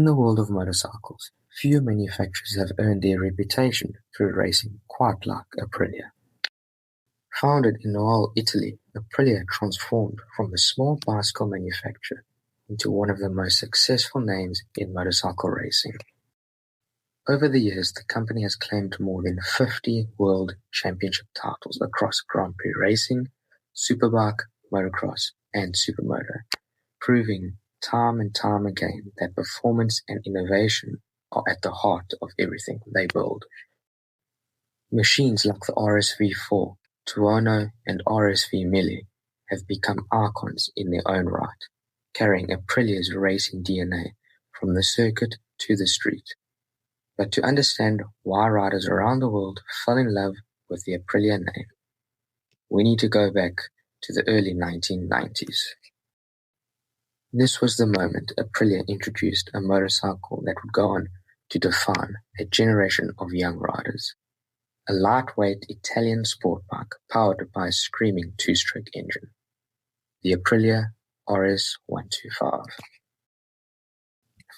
In the world of motorcycles, few manufacturers have earned their reputation through racing quite like Aprilia. Founded in Noel, Italy, Aprilia transformed from a small bicycle manufacturer into one of the most successful names in motorcycle racing. Over the years, the company has claimed more than 50 World Championship titles across Grand Prix racing, Superbike, motocross, and supermoto, proving time and time again that performance and innovation are at the heart of everything they build. Machines like the RS-V4, Tuono, and RS-V Mille have become icons in their own right, carrying Aprilia's racing DNA from the circuit to the street. But to understand why riders around the world fell in love with the Aprilia name, we need to go back to the early 1990s. This was the moment Aprilia introduced a motorcycle that would go on to define a generation of young riders. A lightweight Italian sport bike powered by a screaming two-stroke engine. The Aprilia RS125.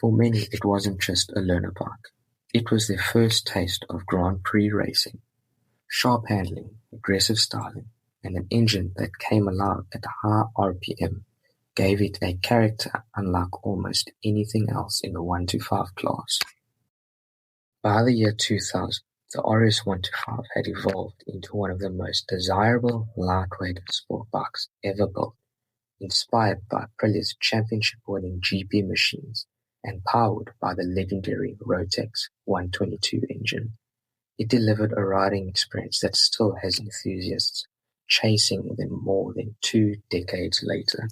For many, it wasn't just a learner bike. It was their first taste of Grand Prix racing. Sharp handling, aggressive styling, and an engine that came alive at high RPM gave it a character unlike almost anything else in the 125 class. By the year 2000, the RS125 had evolved into one of the most desirable lightweight sport bikes ever built, inspired by Aprilia's championship-winning GP machines and powered by the legendary Rotax 122 engine. It delivered a riding experience that still has enthusiasts chasing them more than 2 decades later.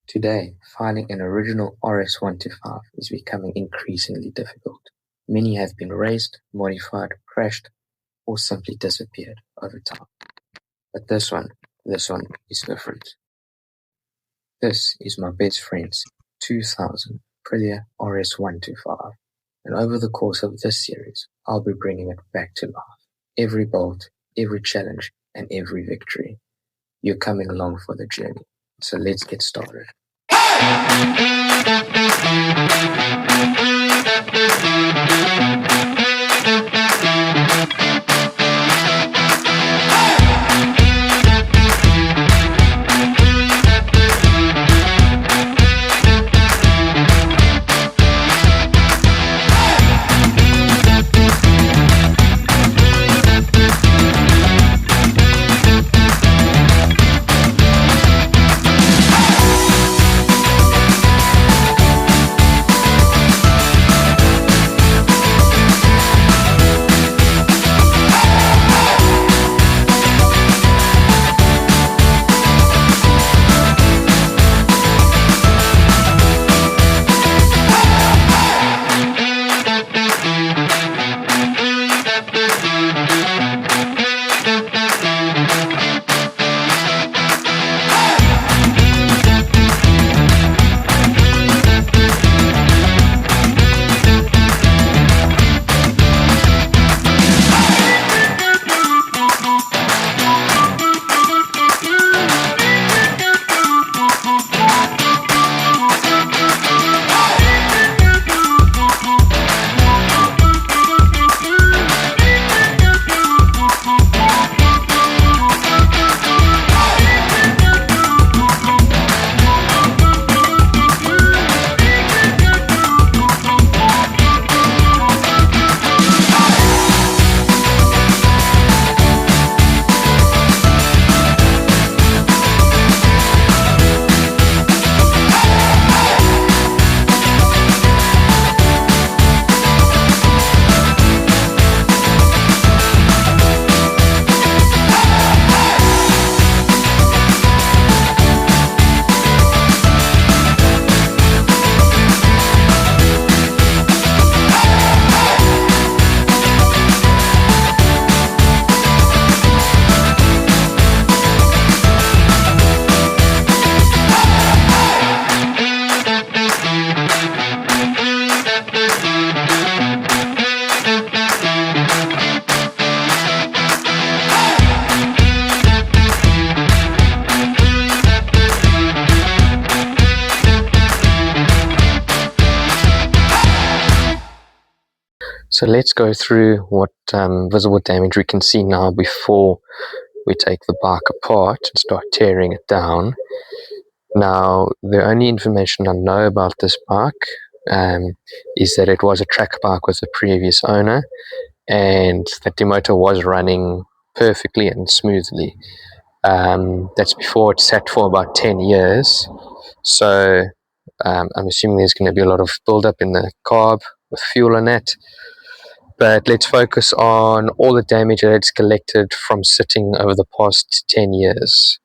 Today, finding an original RS125 is becoming increasingly difficult. Many have been raced, modified, crashed, or simply disappeared over time. But this one is different. This is my best friend's 2000 Aprilia RS125, and over the course of this series, I'll be bringing it back to life. Every bolt, every challenge, and every victory. You're coming along for the journey, so let's get started. So let's go through what visible damage we can see now before we take the bike apart and start tearing it down. Now, the only information I know about this bike is that it was a track bike with the previous owner and that the motor was running perfectly and smoothly. That's before it sat for about 10 years. So I'm assuming there's going to be a lot of build-up in the carb with fuel on it. But let's focus on all the damage that it's collected from sitting over the past 10 years.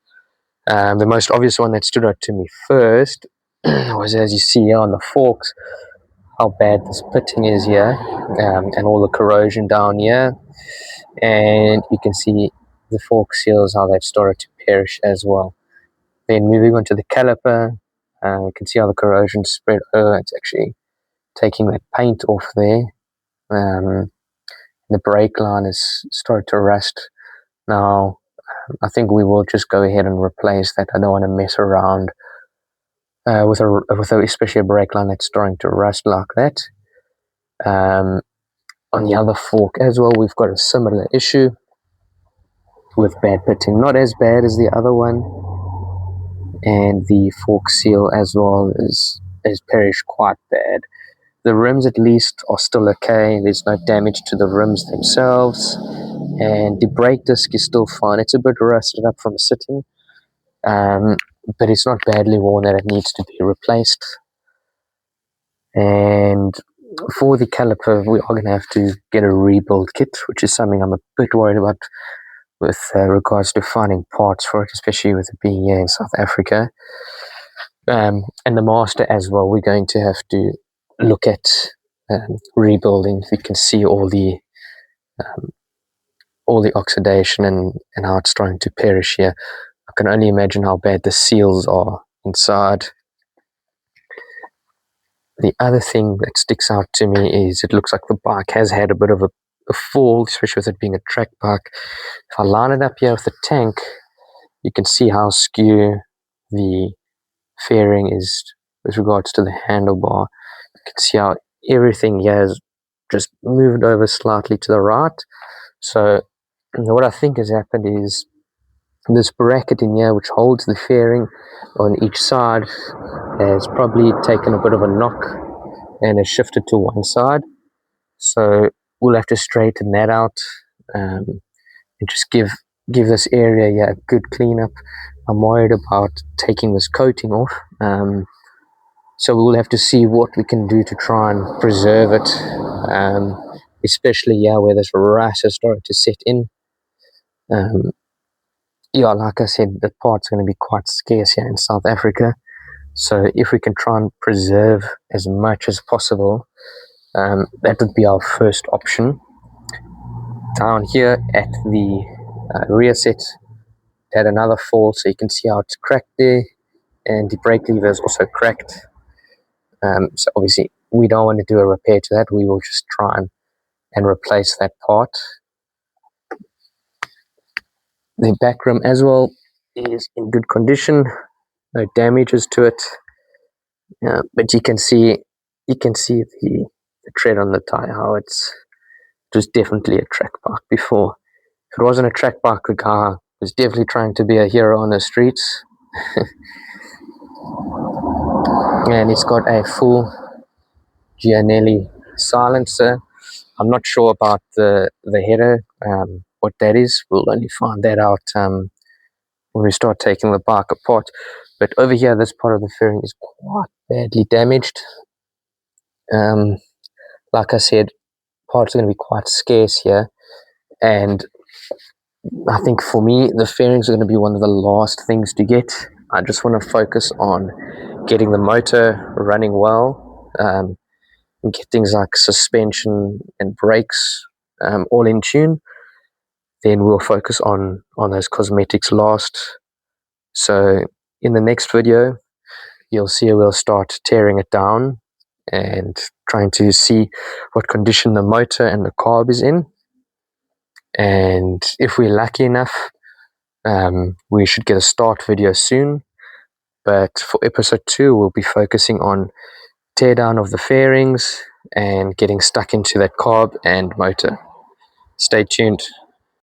The most obvious one that stood out to me first was, as you see here on the forks, how bad this pitting is here, and all the corrosion down here. And you can see the fork seals, how they've started to perish as well. Then moving on to the caliper, you can see how the corrosion spread over. It's actually taking that paint off there. The brake line has started to rust. Now, I think we will just go ahead and replace that. I don't want to mess around with especially a brake line that's starting to rust like that. On the other fork as well, we've got a similar issue with bad pitting. Not as bad as the other one. And the fork seal as well is perished quite bad. The rims at least are still okay. There's no damage to the rims themselves. And the brake disc is still fine. It's a bit rusted up from sitting. But it's not badly worn that it needs to be replaced. And for the caliper, we are going to have to get a rebuild kit, which is something I'm a bit worried about with regards to finding parts for it, especially with it being here in South Africa. And the master as well, we're going to have to look at rebuilding. We can see all the oxidation and how it's starting to perish here. I can only imagine how bad the seals are inside. The other thing that sticks out to me is it looks like the bike has had a bit of a fall, especially with it being a track bike. If I line it up here with the tank, you can see how skew the fairing is with regards to the handlebar. You can see how everything here has just moved over slightly to the right. So what I think has happened is this bracket in here, which holds the fairing on each side, has probably taken a bit of a knock and has shifted to one side. So we'll have to straighten that out and just give this area here a good cleanup. I'm worried about taking this coating off. So we'll have to see what we can do to try and preserve it, especially where this rust has started to set in. Like I said, the part's going to be quite scarce here in South Africa. So if we can try and preserve as much as possible, that would be our first option. Down here at the rear set, had another fall, so you can see how it's cracked there, and the brake lever is also cracked. So obviously we don't want to do a repair to that. We will just try and replace that part. The back rim as well is in good condition, no damages to it, but you can see the tread on the tire, how it was definitely a track bike before. If it wasn't a track bike, the guy was definitely trying to be a hero on the streets. And it's got a full Gianelli silencer. I'm not sure about the header, what that is. We'll only find that out when we start taking the bike apart. But over here, this part of the fairing is quite badly damaged. Like I said, parts are going to be quite scarce here, and I think for me, the fairings are going to be one of the last things to get. I just want to focus on getting the motor running well, and get things like suspension and brakes all in tune. Then we'll focus on those cosmetics last. So in the next video, you'll see we'll start tearing it down and trying to see what condition the motor and the carb is in. And if we're lucky enough, we should get a start video soon. But for episode 2, we'll be focusing on tear down of the fairings, and getting stuck into that carb and motor. Stay tuned.